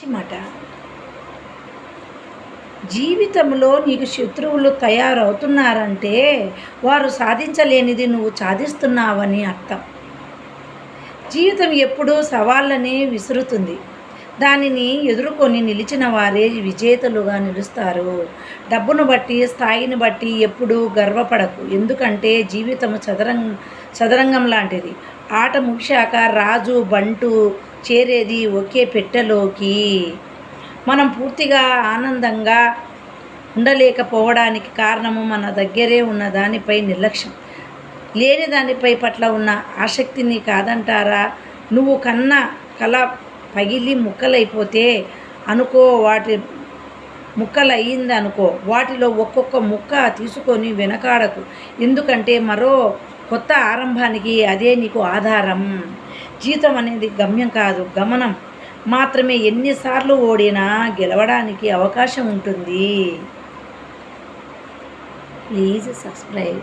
మాట జీవితంలో నీకు శత్రువులు తయారవుతున్నారంటే వారు సాధించలేనిది నువ్వు సాధిస్తున్నావని అర్థం. జీవితం ఎప్పుడూ సవాళ్ళని విసురుతుంది. దానిని ఎదుర్కొని నిలిచిన వారే విజేతలుగా నిలుస్తారు. డబ్బును బట్టి స్థాయిని బట్టి ఎప్పుడూ గర్వపడకు. ఎందుకంటే జీవితం చదరంగం లాంటిది. ఆట ముగిశాక రాజు బంటు చేరేది ఒకే పెట్టెలోకి. మనం పూర్తిగా ఆనందంగా ఉండలేకపోవడానికి కారణము మన దగ్గరే ఉన్న దానిపై నిర్లక్ష్యం, లేని దానిపై పట్ల ఉన్న ఆసక్తిని కాదంటారా? నువ్వు కన్న కల పగిలి ముక్కలైపోతే అనుకో, వాటి ముక్కలయ్యింది అనుకో, వాటిలో ఒక్కొక్క ముక్క తీసుకొని వెనకాడకు. ఎందుకంటే మరో కొత్త ఆరంభానికి అదే నీకు ఆధారం. జీవితం అనేది గమ్యం కాదు, గమనం మాత్రమే. ఎన్నిసార్లు ఓడినా గెలవడానికి అవకాశం ఉంటుంది. Please subscribe.